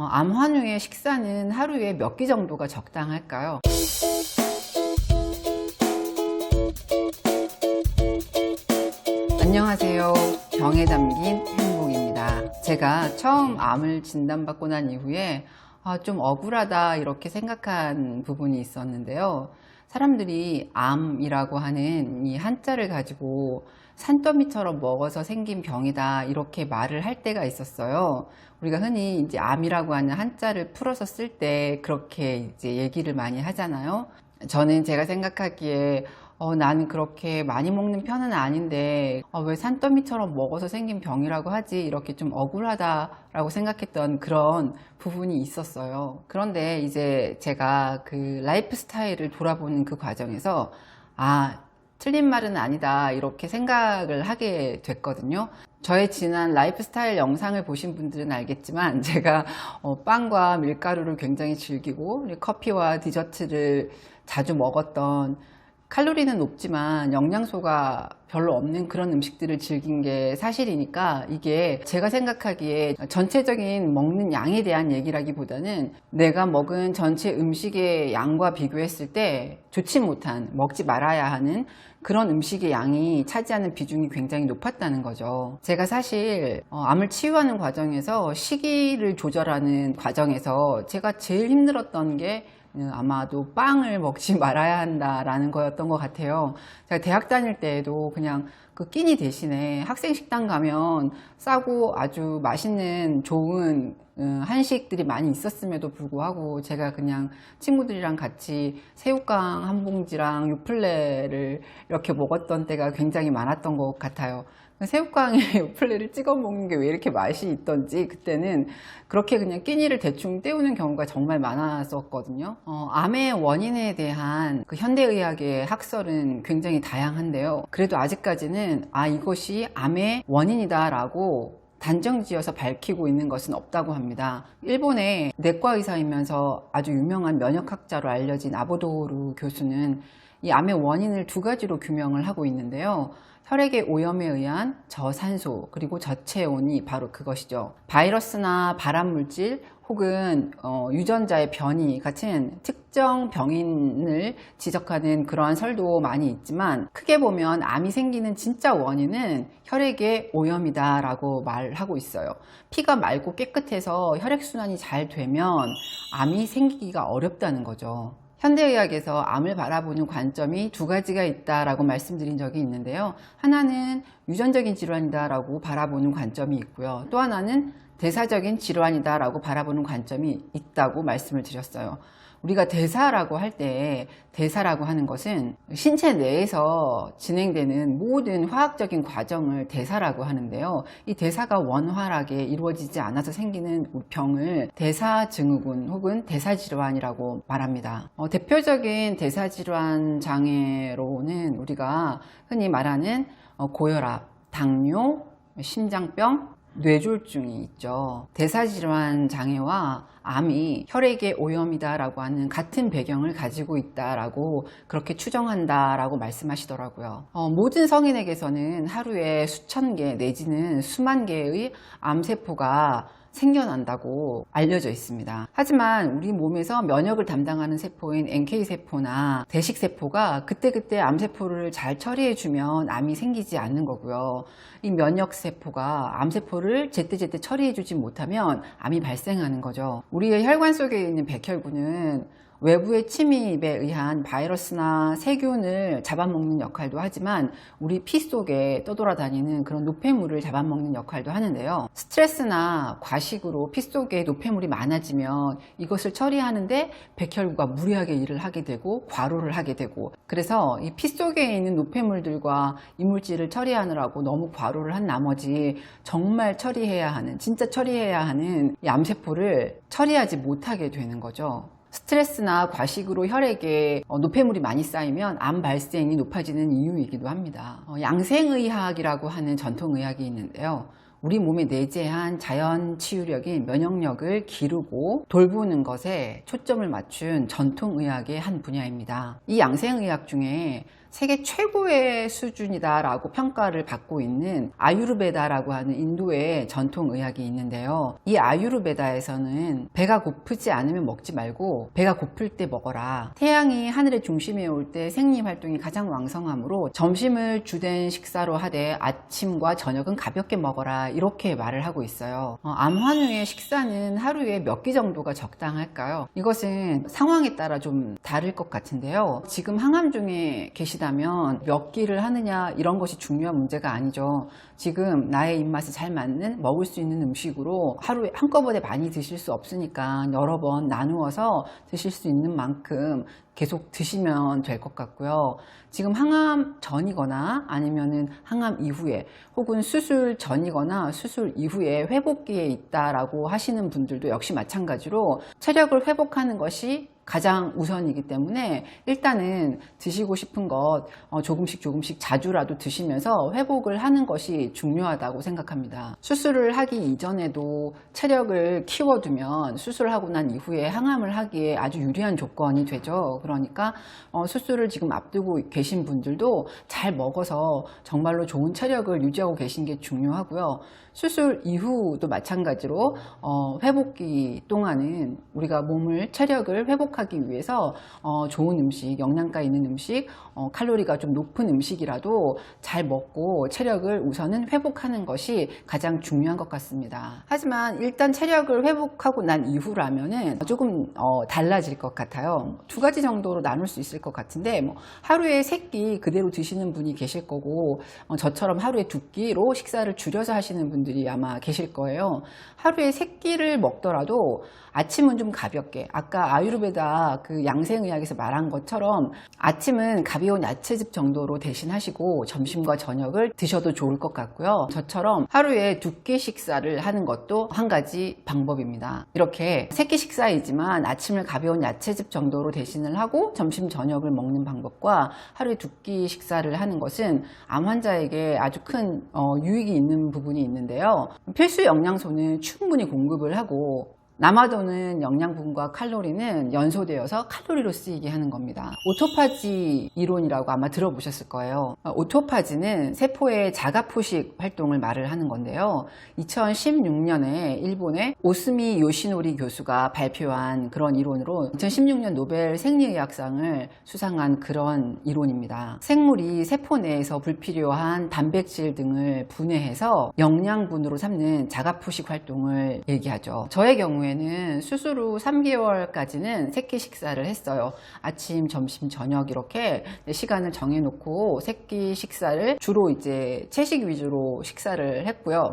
암 환우의 식사는 하루에 몇 끼 정도가 적당할까요? 안녕하세요. 병에 담긴 행복입니다. 제가 처음 암을 진단받고 난 이후에 좀 억울하다 이렇게 생각한 부분이 있었는데요. 사람들이 암이라고 하는 이 한자를 가지고 산더미처럼 먹어서 생긴 병이다 이렇게 말을 할 때가 있었어요. 우리가 흔히 이제 암이라고 하는 한자를 풀어서 쓸 때 그렇게 이제 얘기를 많이 하잖아요. 저는 제가 생각하기에 나는 그렇게 많이 먹는 편은 아닌데 왜 산더미처럼 먹어서 생긴 병이라고 하지? 이렇게 좀 억울하다라고 생각했던 그런 부분이 있었어요. 그런데 이제 제가 그 라이프 스타일을 돌아보는 그 과정에서 틀린 말은 아니다 이렇게 생각을 하게 됐거든요. 저의 지난 라이프 스타일 영상을 보신 분들은 알겠지만 제가 빵과 밀가루를 굉장히 즐기고 커피와 디저트를 자주 먹었던, 칼로리는 높지만 영양소가 별로 없는 그런 음식들을 즐긴 게 사실이니까, 이게 제가 생각하기에 전체적인 먹는 양에 대한 얘기라기보다는 내가 먹은 전체 음식의 양과 비교했을 때 좋지 못한, 먹지 말아야 하는 그런 음식의 양이 차지하는 비중이 굉장히 높았다는 거죠. 제가 사실 암을 치유하는 과정에서 식이를 조절하는 과정에서 제가 제일 힘들었던 게 아마도 빵을 먹지 말아야 한다라는 거였던 것 같아요. 제가 대학 다닐 때에도 그냥 그 끼니 대신에 학생 식당 가면 싸고 아주 맛있는 좋은 한식들이 많이 있었음에도 불구하고 제가 그냥 친구들이랑 같이 새우깡 한 봉지랑 요플레를 이렇게 먹었던 때가 굉장히 많았던 것 같아요. 새우깡에 요플레를 찍어 먹는 게 왜 이렇게 맛이 있던지 그때는 그렇게 그냥 끼니를 대충 때우는 경우가 정말 많았었거든요. 암의 원인에 대한 그 현대의학의 학설은 굉장히 다양한데요. 그래도 아직까지는 이것이 암의 원인이다 라고 단정지어서 밝히고 있는 것은 없다고 합니다. 일본의 내과 의사이면서 아주 유명한 면역학자로 알려진 아보도르 교수는 이 암의 원인을 두 가지로 규명을 하고 있는데요. 혈액의 오염에 의한 저산소 그리고 저체온이 바로 그것이죠. 바이러스나 발암물질 혹은 유전자의 변이 같은 특정 병인을 지적하는 그러한 설도 많이 있지만, 크게 보면 암이 생기는 진짜 원인은 혈액의 오염이다 라고 말하고 있어요. 피가 맑고 깨끗해서 혈액순환이 잘 되면 암이 생기기가 어렵다는 거죠. 현대의학에서 암을 바라보는 관점이 두 가지가 있다라고 말씀드린 적이 있는데요. 하나는 유전적인 질환이다라고 바라보는 관점이 있고요. 또 하나는 대사적인 질환이다라고 바라보는 관점이 있다고 말씀을 드렸어요. 우리가 대사라고 할 때, 대사라고 하는 것은 신체 내에서 진행되는 모든 화학적인 과정을 대사라고 하는데요. 이 대사가 원활하게 이루어지지 않아서 생기는 병을 대사증후군 혹은 대사질환이라고 말합니다. 대표적인 대사질환 장애로는 우리가 흔히 말하는 고혈압, 당뇨, 심장병, 뇌졸중이 있죠. 대사질환 장애와 암이 혈액의 오염이다라고 하는 같은 배경을 가지고 있다라고 그렇게 추정한다라고 말씀하시더라고요. 모든 성인에게서는 하루에 수천 개 내지는 수만 개의 암세포가 생겨난다고 알려져 있습니다. 하지만 우리 몸에서 면역을 담당하는 세포인 NK세포나 대식세포가 그때그때 암세포를 잘 처리해주면 암이 생기지 않는 거고요. 이 면역세포가 암세포를 제때제때 처리해주지 못하면 암이 발생하는 거죠. 우리의 혈관 속에 있는 백혈구는 외부의 침입에 의한 바이러스나 세균을 잡아먹는 역할도 하지만 우리 피 속에 떠돌아다니는 그런 노폐물을 잡아먹는 역할도 하는데요. 스트레스나 과식으로 피 속에 노폐물이 많아지면 이것을 처리하는데 백혈구가 무리하게 일을 하게 되고 과로를 하게 되고, 그래서 이 피 속에 있는 노폐물들과 이물질을 처리하느라고 너무 과로를 한 나머지 정말 처리해야 하는, 진짜 처리해야 하는 이 암세포를 처리하지 못하게 되는 거죠. 스트레스나 과식으로 혈액에 노폐물이 많이 쌓이면 암 발생이 높아지는 이유이기도 합니다. 양생의학이라고 하는 전통의학이 있는데요. 우리 몸에 내재한 자연 치유력인 면역력을 기르고 돌보는 것에 초점을 맞춘 전통의학의 한 분야입니다. 이 양생의학 중에 세계 최고의 수준이다라고 평가를 받고 있는 아유르베다라고 하는 인도의 전통 의학이 있는데요. 이 아유르베다에서는 배가 고프지 않으면 먹지 말고 배가 고플 때 먹어라. 태양이 하늘의 중심에 올 때 생리 활동이 가장 왕성하므로 점심을 주된 식사로 하되 아침과 저녁은 가볍게 먹어라, 이렇게 말을 하고 있어요. 암 환우의 식사는 하루에 몇 끼 정도가 적당할까요? 이것은 상황에 따라 좀 다를 것 같은데요. 지금 항암 중에 계시다면 몇 끼를 하느냐, 이런 것이 중요한 문제가 아니죠. 지금 나의 입맛에 잘 맞는 먹을 수 있는 음식으로 하루에 한꺼번에 많이 드실 수 없으니까 여러 번 나누어서 드실 수 있는 만큼 계속 드시면 될 것 같고요. 지금 항암 전이거나 아니면은 항암 이후에 혹은 수술 전이거나 수술 이후에 회복기에 있다라고 하시는 분들도 역시 마찬가지로 체력을 회복하는 것이 가장 우선이기 때문에 일단은 드시고 싶은 것 조금씩 자주라도 드시면서 회복을 하는 것이 중요하다고 생각합니다. 수술을 하기 이전에도 체력을 키워두면 수술을 하고 난 이후에 항암을 하기에 아주 유리한 조건이 되죠. 그러니까 수술을 지금 앞두고 계신 분들도 잘 먹어서 정말로 좋은 체력을 유지하고 계신 게 중요하고요. 수술 이후도 마찬가지로 회복기 동안은 우리가 몸을 체력을 회복하기 위해서 좋은 음식, 영양가 있는 음식, 칼로리가 좀 높은 음식이라도 잘 먹고 체력을 우선은 회복하는 것이 가장 중요한 것 같습니다. 하지만 일단 체력을 회복하고 난 이후라면은 조금 달라질 것 같아요. 두 가지 정도로 나눌 수 있을 것 같은데, 하루에 3끼 그대로 드시는 분이 계실 거고, 저처럼 하루에 2끼로 식사를 줄여서 하시는 분들이 아마 계실 거예요. 하루에 3끼를 먹더라도 아침은 좀 가볍게, 아까 아유르베다 그 양생의학에서 말한 것처럼 아침은 가벼운 야채즙 정도로 대신하시고 점심과 저녁을 드셔도 좋을 것 같고요. 저처럼 하루에 2끼 식사를 하는 것도 한 가지 방법입니다. 이렇게 3끼 식사이지만 아침을 가벼운 야채즙 정도로 대신을 하고 점심 저녁을 먹는 방법과 하루에 2끼 식사를 하는 것은 암 환자에게 아주 큰 유익이 있는 부분이 있는데요. 필수 영양소는 충분히 공급을 하고 남아도는 영양분과 칼로리는 연소되어서 칼로리로 쓰이게 하는 겁니다. 오토파지 이론이라고 아마 들어보셨을 거예요. 오토파지는 세포의 자가포식 활동을 말을 하는 건데요. 2016년에 일본의 오스미 요시노리 교수가 발표한 그런 이론으로 2016년 노벨 생리의학상을 수상한 그런 이론입니다. 생물이 세포 내에서 불필요한 단백질 등을 분해해서 영양분으로 삼는 자가포식 활동을 얘기하죠. 저의 경우에 수술 후 3개월까지는 3끼 식사를 했어요. 아침, 점심, 저녁 이렇게 시간을 정해놓고 3끼 식사를 주로 이제 채식 위주로 식사를 했고요.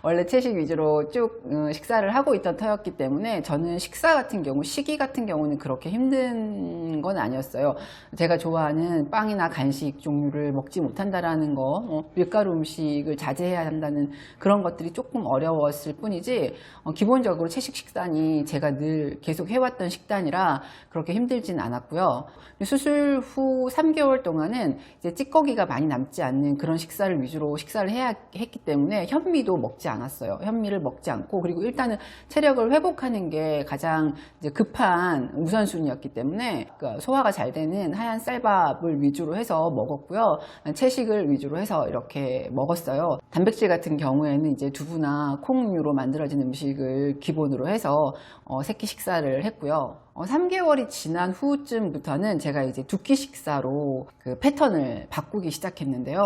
원래 채식 위주로 쭉 식사를 하고 있던 터였기 때문에 저는 식사 같은 경우, 식이 같은 경우는 그렇게 힘든 건 아니었어요. 제가 좋아하는 빵이나 간식 종류를 먹지 못한다라는 거, 밀가루 음식을 자제해야 한다는 그런 것들이 조금 어려웠을 뿐이지, 기본적으로 채식 식단이 제가 늘 계속 해왔던 식단이라 그렇게 힘들진 않았고요. 수술 후 3개월 동안은 이제 찌꺼기가 많이 남지 않는 그런 식사를 위주로 식사를 해야 했기 때문에 현미도 먹지 않았어요. 현미를 먹지 않고, 그리고 일단은 체력을 회복하는 게 가장 이제 급한 우선순위였기 때문에 소화가 잘 되는 하얀 쌀밥을 위주로 해서 먹었고요. 채식을 위주로 해서 이렇게 먹었어요. 단백질 같은 경우에는 이제 두부나 콩류로 만들어진 음식을 기본으로 해서 3끼 식사를 했고요. 3개월이 지난 후쯤부터는 제가 이제 2끼 식사로 그 패턴을 바꾸기 시작했는데요.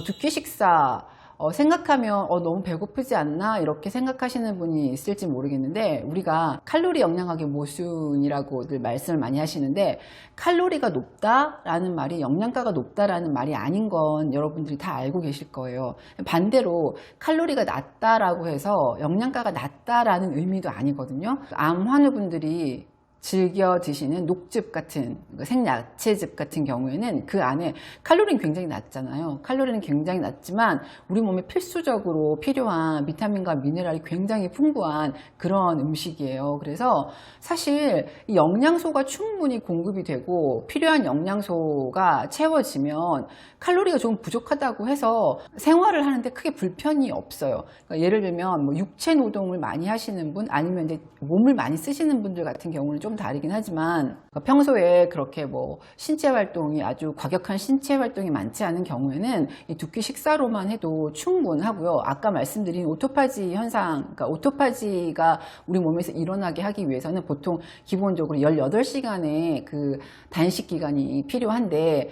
2끼 식사 생각하면 너무 배고프지 않나 이렇게 생각하시는 분이 있을지 모르겠는데, 우리가 칼로리 영양학의 모순이라고들 말씀을 많이 하시는데, 칼로리가 높다라는 말이 영양가가 높다라는 말이 아닌 건 여러분들이 다 알고 계실 거예요. 반대로 칼로리가 낮다라고 해서 영양가가 낮다라는 의미도 아니거든요. 암 환우분들이 즐겨 드시는 녹즙 같은 생야채즙 같은 경우에는 그 안에 칼로리는 굉장히 낮잖아요. 칼로리는 굉장히 낮지만 우리 몸에 필수적으로 필요한 비타민과 미네랄이 굉장히 풍부한 그런 음식이에요. 그래서 사실 이 영양소가 충분히 공급이 되고 필요한 영양소가 채워지면 칼로리가 좀 부족하다고 해서 생활을 하는데 크게 불편이 없어요. 그러니까 예를 들면 육체 노동을 많이 하시는 분, 아니면 이제 몸을 많이 쓰시는 분들 같은 경우는 좀 좀 다르긴 하지만 평소에 그렇게 뭐 신체 활동이 아주 과격한 신체 활동이 많지 않은 경우에는 이 두 끼 식사로만 해도 충분하고요. 아까 말씀드린 오토파지 현상, 그러니까 오토파지가 우리 몸에서 일어나게 하기 위해서는 보통 기본적으로 18시간의 그 단식 기간이 필요한데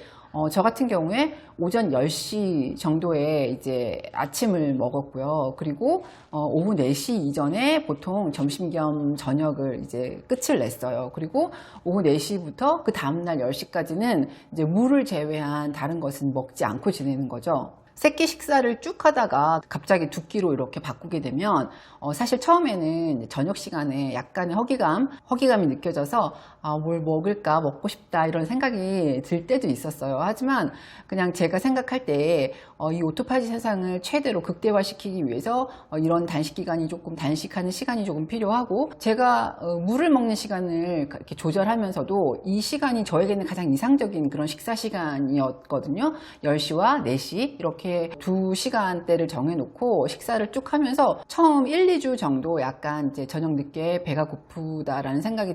저 같은 경우에 오전 10시 정도에 이제 아침을 먹었고요. 그리고 오후 4시 이전에 보통 점심 겸 저녁을 이제 끝을 냈어요. 그리고 오후 4시부터 그 다음날 10시까지는 이제 물을 제외한 다른 것은 먹지 않고 지내는 거죠. 새끼 식사를 쭉 하다가 갑자기 두 끼로 이렇게 바꾸게 되면 사실 처음에는 저녁 시간에 약간의 허기감이 느껴져서 뭘 먹을까, 먹고 싶다 이런 생각이 들 때도 있었어요. 하지만 그냥 제가 생각할 때 이 오토파지 현상을 최대로 극대화시키기 위해서 이런 단식 기간이 조금 단식하는 시간이 조금 필요하고 제가 물을 먹는 시간을 이렇게 조절하면서도 이 시간이 저에게는 가장 이상적인 그런 식사 시간이었거든요. 10시와 4시 이렇게 2시간대를 정해놓고 식사를 쭉 하면서 처음 1, 2주 정도 약간 이제 저녁 늦게 배가 고프다라는 생각이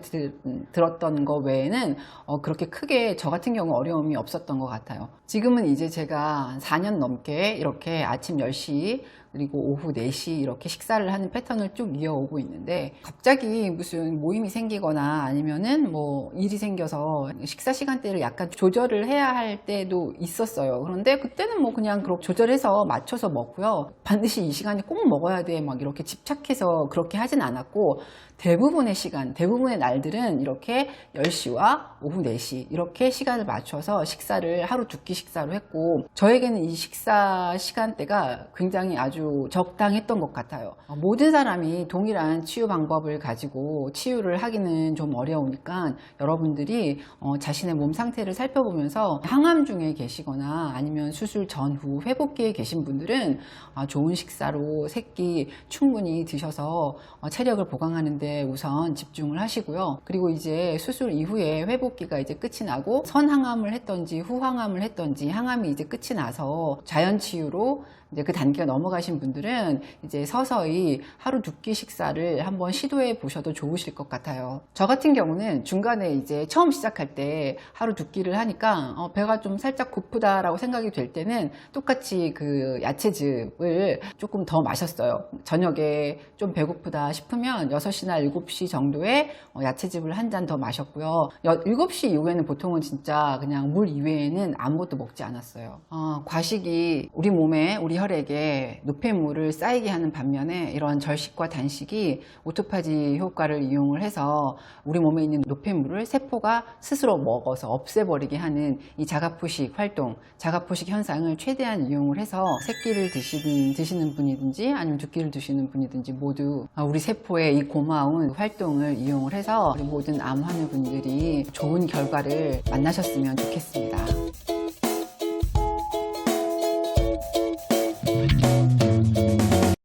들었던 거 외에는 그렇게 크게 저 같은 경우 어려움이 없었던 것 같아요. 지금은 이제 제가 4년 넘게 이렇게 아침 10시 그리고 오후 4시 이렇게 식사를 하는 패턴을 쭉 이어오고 있는데 갑자기 무슨 모임이 생기거나 아니면은 뭐 일이 생겨서 식사 시간대를 약간 조절을 해야 할 때도 있었어요. 그런데 그때는 뭐 그냥 그렇게 조절해서 맞춰서 먹고요. 반드시 이 시간에 꼭 먹어야 돼 막 이렇게 집착해서 그렇게 하진 않았고 대부분의 시간, 대부분의 날들은 이렇게 10시와 오후 4시 이렇게 시간을 맞춰서 식사를 하루 두 끼 식사로 했고 저에게는 이 식사 시간대가 굉장히 아주 적당했던 것 같아요. 모든 사람이 동일한 치유 방법을 가지고 치유를 하기는 좀 어려우니까 여러분들이 자신의 몸 상태를 살펴보면서 항암 중에 계시거나 아니면 수술 전후 회복기에 계신 분들은 좋은 식사로 세 끼 충분히 드셔서 체력을 보강하는 데 우선 집중을 하시고요. 그리고 이제 수술 이후에 회복기가 이제 끝이 나고 선항암을 했던지 후항암을 했던지 항암이 이제 끝이 나서 자연치유로 이제 그 단계가 넘어가신 분들은 이제 서서히 하루 두 끼 식사를 한번 시도해 보셔도 좋으실 것 같아요. 저 같은 경우는 중간에 이제 처음 시작할 때 하루 두 끼를 하니까 배가 좀 살짝 고프다라고 생각이 될 때는 똑같이 그 야채즙을 조금 더 마셨어요. 저녁에 좀 배고프다 싶으면 6시나 7시 정도에 야채즙을 한 잔 더 마셨고요. 7시 이후에는 보통은 진짜 그냥 물 이외에는 아무것도 먹지 않았어요. 과식이 우리 몸에 우리 혈액에 노폐물을 쌓이게 하는 반면에 이런 절식과 단식이 오토파지 효과를 이용을 해서 우리 몸에 있는 노폐물을 세포가 스스로 먹어서 없애버리게 하는 이 자가포식 활동, 자가포식 현상을 최대한 이용을 해서 세 끼를 드시는 분이든지 아니면 두 끼를 드시는 분이든지 모두 우리 세포의 이 고마운 활동을 이용을 해서 우리 모든 암 환우분들이 좋은 결과를 만나셨으면 좋겠습니다.